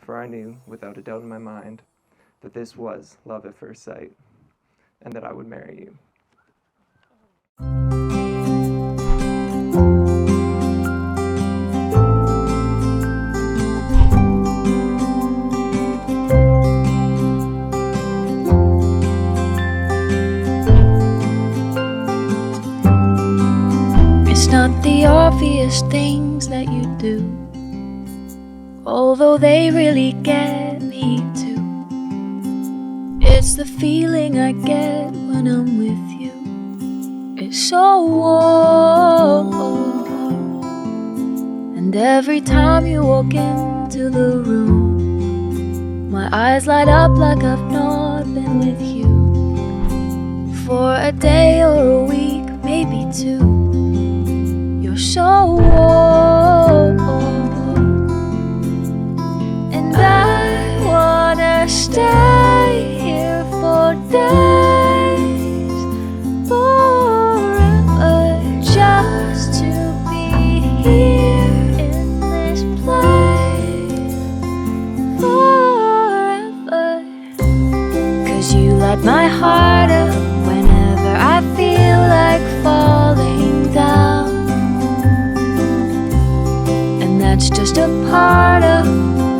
for I knew, without a doubt in my mind, that this was love at first sight, and that I would marry you. It's not the obvious things that you do, although they really get me too. It's the feeling I get when I'm with you. It's so warm, and every time you walk into the room, my eyes light up like I've not been with you for a day or a week, maybe two. You're so warm, and I wanna stay here for days, forever, just to be here in this place, forever. 'Cause you light my heart up whenever I feel like falling down. That's just a part of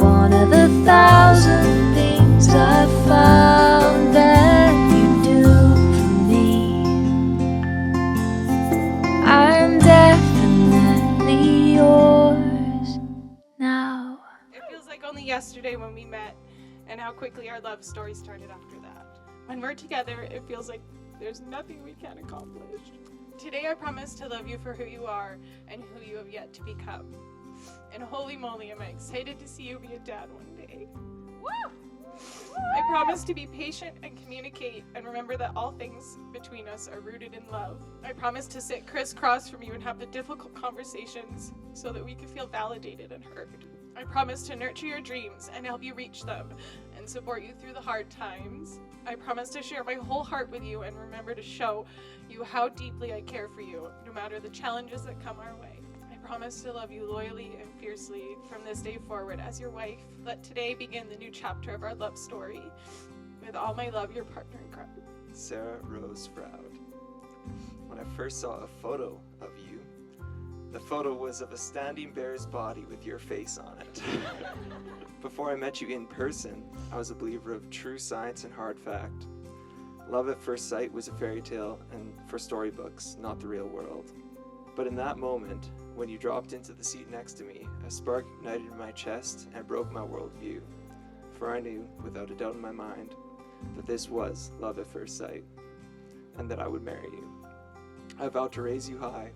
one of the thousand things I've found that you do for me. I'm definitely yours now. It feels like only yesterday when we met, and how quickly our love story started after that. When we're together, it feels like there's nothing we can't accomplish. Today I promise to love you for who you are and who you have yet to become. And holy moly, am I excited to see you be a dad one day. Woo! I promise to be patient and communicate and remember that all things between us are rooted in love. I promise to sit crisscross from you and have the difficult conversations so that we can feel validated and heard. I promise to nurture your dreams and help you reach them and support you through the hard times. I promise to share my whole heart with you and remember to show you how deeply I care for you, no matter the challenges that come our way. I promise to love you loyally and fiercely from this day forward as your wife. Let today begin the new chapter of our love story. With all my love, your partner in crime. Sarah Rose Sprout. When I first saw a photo of you, the photo was of a standing bear's body with your face on it. Before I met you in person, I was a believer of true science and hard fact. Love at first sight was a fairy tale and for storybooks, not the real world. But in that moment, when you dropped into the seat next to me, a spark ignited in my chest and broke my worldview. For I knew, without a doubt in my mind, that this was love at first sight, and that I would marry you. I vowed to raise you high,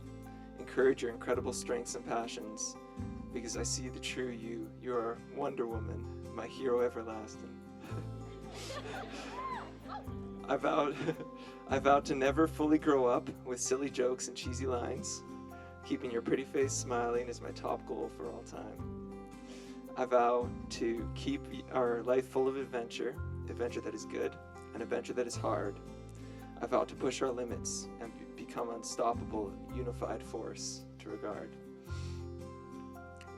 encourage your incredible strengths and passions, because I see the true you. You are Wonder Woman, my hero everlasting. I vowed to never fully grow up with silly jokes and cheesy lines. Keeping your pretty face smiling is my top goal for all time. I vow to keep our life full of adventure that is good, and adventure that is hard. I vow to push our limits and become unstoppable, unified force to regard.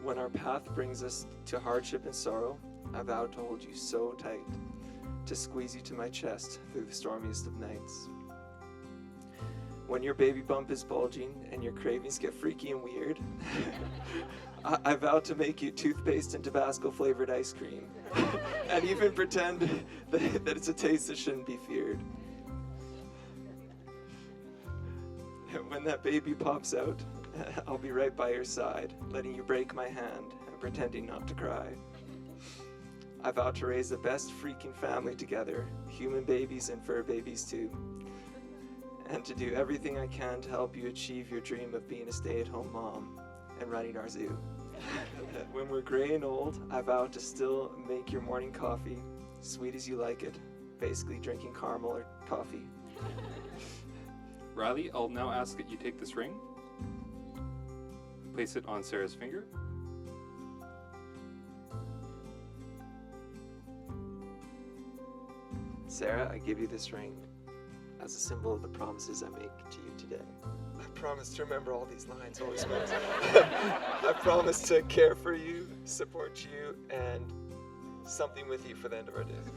When our path brings us to hardship and sorrow, I vow to hold you so tight, to squeeze you to my chest through the stormiest of nights. When your baby bump is bulging and your cravings get freaky and weird, I vow to make you toothpaste and Tabasco flavored ice cream, and even pretend that it's a taste that shouldn't be feared. When that baby pops out, I'll be right by your side, letting you break my hand and pretending not to cry. I vow to raise the best freaking family together, human babies and fur babies too, and to do everything I can to help you achieve your dream of being a stay-at-home mom and running our zoo. When we're gray and old, I vow to still make your morning coffee, sweet as you like it, basically drinking caramel or coffee. Riley, I'll now ask that you take this ring, place it on Sarah's finger. Sarah, I give you this ring as a symbol of the promises I make to you today. I promise to remember all these lines, Holy Spirit. I promise to care for you, support you, and something with you for the end of our days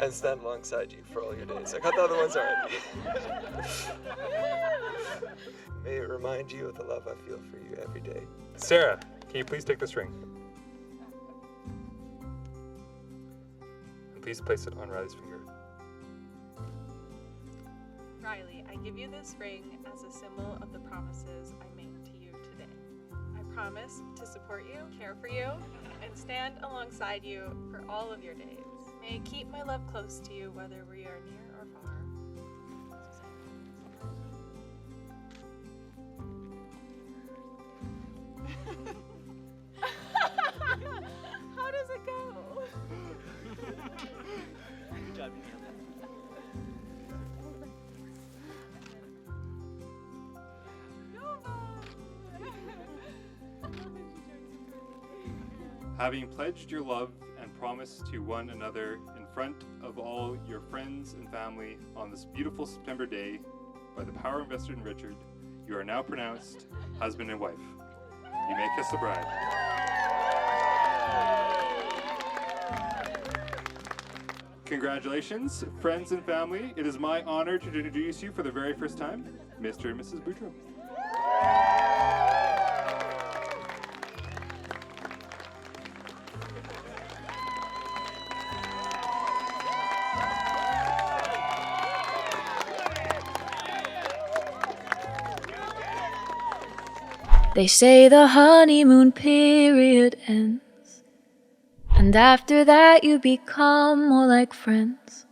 and stand alongside you for all your days. I got the other ones already. May it remind you of the love I feel for you every day. Sarah, can you please take this ring? And please place it on Riley's finger. Riley, I give you this ring as a symbol of the promises I made to you today. I promise to support you, care for you, and stand alongside you for all of your days. May I keep my love close to you whether we are near or far. How does it go? Good job, you nailed it. Having pledged your love and promise to one another in front of all your friends and family on this beautiful September day, by the power invested in Richard, you are now pronounced husband and wife. You may kiss the bride. Congratulations, friends and family. It is my honor to introduce you for the very first time, Mr. and Mrs. Boudreau. They say the honeymoon period ends, and after that you become more like friends.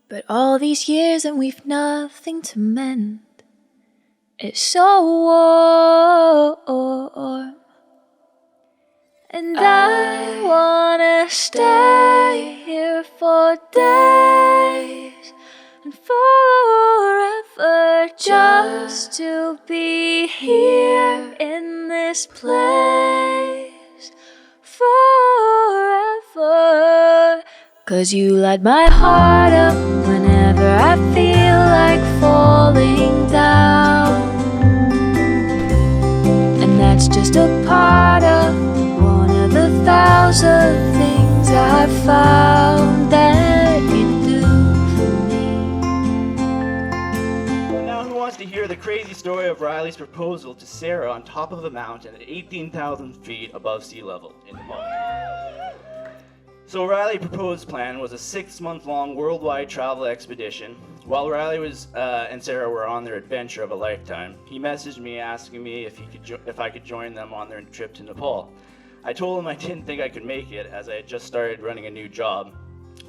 But all these years and we've nothing to mend. It's so warm, and I wanna stay here for days and forever, just to be here in this place forever. 'Cause you light my heart up whenever I feel like falling down, and that's just a part of one of the thousand things I've found that you do for me. Now who wants to hear the crazy story of Riley's proposal to Sarah on top of a mountain at 18,000 feet above sea level in the Baltic? So Riley's proposed plan was a 6-month-long worldwide travel expedition. While Riley and Sarah were on their adventure of a lifetime, he messaged me asking me if I could join them on their trip to Nepal. I told him I didn't think I could make it as I had just started running a new job,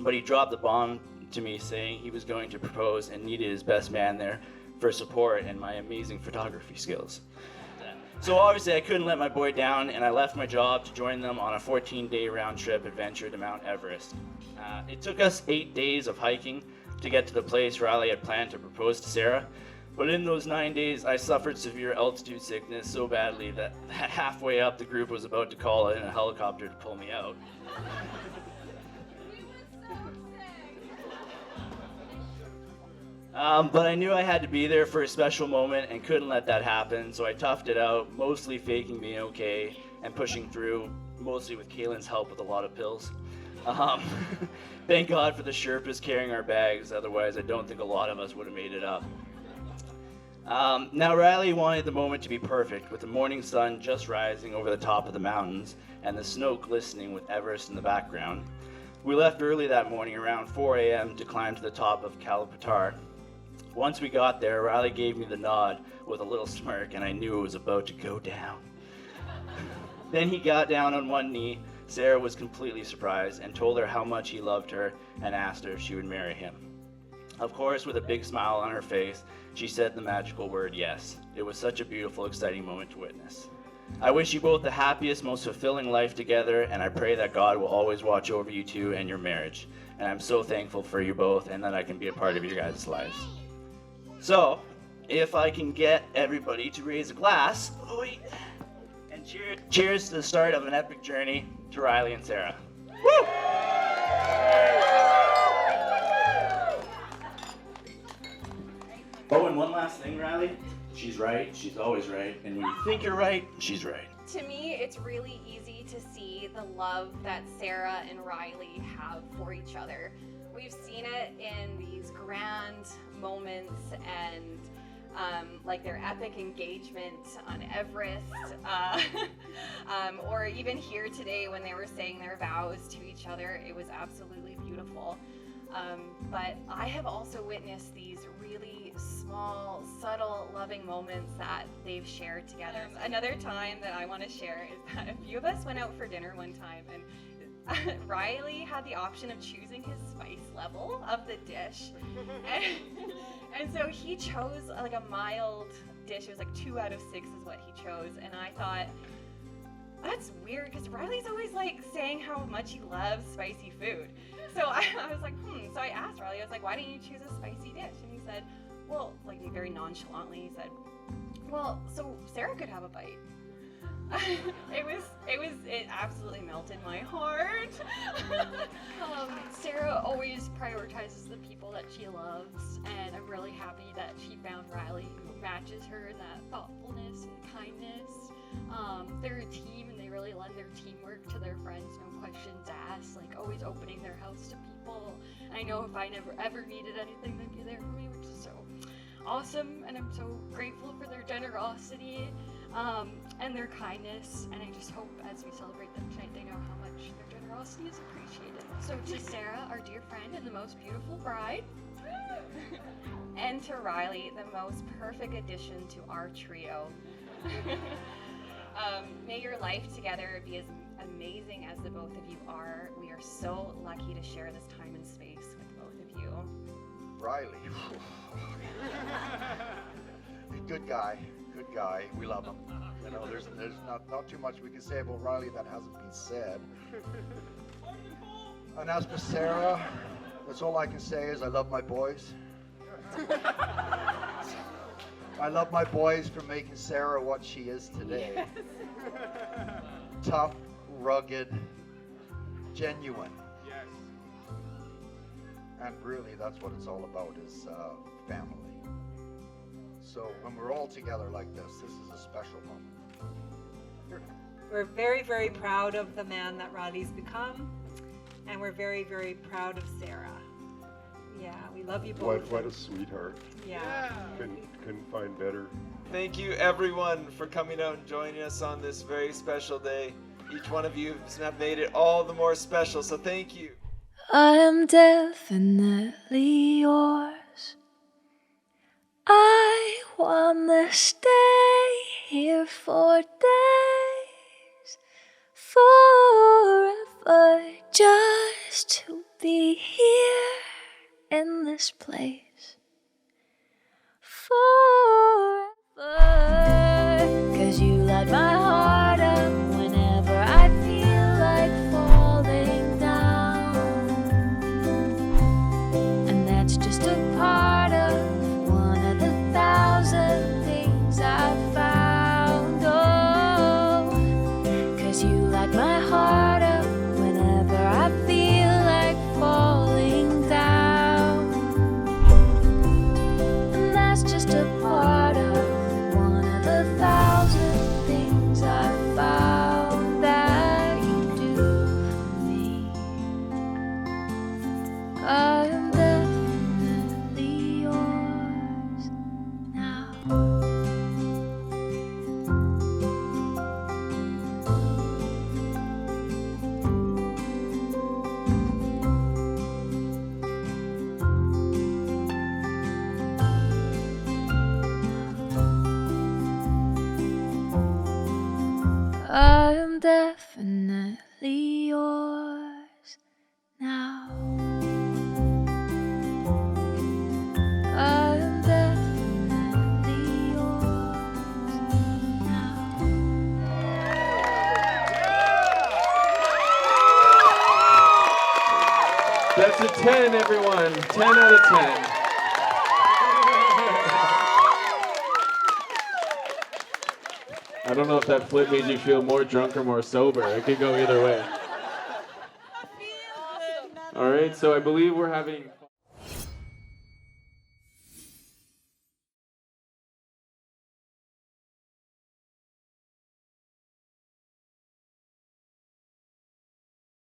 but he dropped the bomb to me saying he was going to propose and needed his best man there for support and my amazing photography skills. So obviously I couldn't let my boy down, and I left my job to join them on a 14-day round-trip adventure to Mount Everest. It took us 8 days of hiking to get to the place Riley had planned to propose to Sarah, but in those 9 days I suffered severe altitude sickness so badly that halfway up the group was about to call in a helicopter to pull me out. But I knew I had to be there for a special moment and couldn't let that happen, so I toughed it out, mostly faking being okay and pushing through, mostly with Kaylin's help with a lot of pills. Thank God for the Sherpas carrying our bags, otherwise I don't think a lot of us would have made it up. Now Riley wanted the moment to be perfect, with the morning sun just rising over the top of the mountains and the snow glistening with Everest in the background. We left early that morning around 4 a.m. to climb to the top of Kalapatar. Once we got there, Riley gave me the nod with a little smirk, and I knew it was about to go down. Then he got down on one knee. Sarah was completely surprised and told her how much he loved her and asked her if she would marry him. Of course, with a big smile on her face, she said the magical word yes. It was such a beautiful, exciting moment to witness. I wish you both the happiest, most fulfilling life together, and I pray that God will always watch over you two and your marriage. And I'm so thankful for you both and that I can be a part of your guys' lives. So, if I can get everybody to raise a glass, and cheers to the start of an epic journey to Riley and Sarah. Woo! Oh, and one last thing, Riley. She's right, she's always right, and when you think you're right, she's right. To me, it's really easy to see the love that Sarah and Riley have for each other. We've seen it in these grand moments and like their epic engagement on Everest, or even here today when they were saying their vows to each other. It was absolutely beautiful. But I have also witnessed these really small, subtle, loving moments that they've shared together. Another time that I want to share is that a few of us went out for dinner one time, and Riley had the option of choosing his spice level of the dish. And so he chose like a mild dish. It was like 2 out of 6 is what he chose. And I thought, that's weird, because Riley's always like saying how much he loves spicy food. So I was like, So I asked Riley, I was like, why didn't you choose a spicy dish? And he said, well, like very nonchalantly, he said, well, so Sarah could have a bite. It absolutely melted my heart. Sarah always prioritizes the people that she loves, and I'm really happy that she found Riley who matches her in that thoughtfulness and kindness. They're a team, and they really lend their teamwork to their friends, no questions asked, like always opening their house to people. And I know if I never ever needed anything, they'd be there for me, which is so awesome, and I'm so grateful for their generosity and their kindness, and I just hope as we celebrate them tonight they know how much their generosity is appreciated. So to Sarah, our dear friend and the most beautiful bride, and to Riley, the most perfect addition to our trio, may your life together be as amazing as the both of you are. We are so lucky to share this time and space with both of you. Riley. Good guy. We love him. You know, there's not too much we can say about Riley that hasn't been said. And as for Sarah, that's all I can say is I love my boys. I love my boys for making Sarah what she is today. Yes. Tough, rugged, genuine. Yes. And really, that's what it's all about, is family. So when we're all together like this is a special moment. We're very, very proud of the man that Riley's become, and we're very, very proud of Sarah. Yeah, we love you both. What a sweetheart. Yeah. Couldn't find better. Thank you everyone for coming out and joining us on this very special day. Each one of you have made it all the more special, so thank you. I am definitely yours. I wanna stay here for days, forever, just to be here in this place. Forever, 'cause you light my heart up whenever I feel like falling down. And that's just a part of one of the 1,000 things I've found. Oh, 'cause you light my heart up whenever I feel like falling down. And that's just a part of one of the 1,000 things I've found that you do for me. I am definitely yours now. I am definitely yours now. I am definitely yours now. That's a 10, everyone. 10 out of 10. I don't know if that flip made you feel more drunk or more sober. It could go either way. All right, so I believe we're having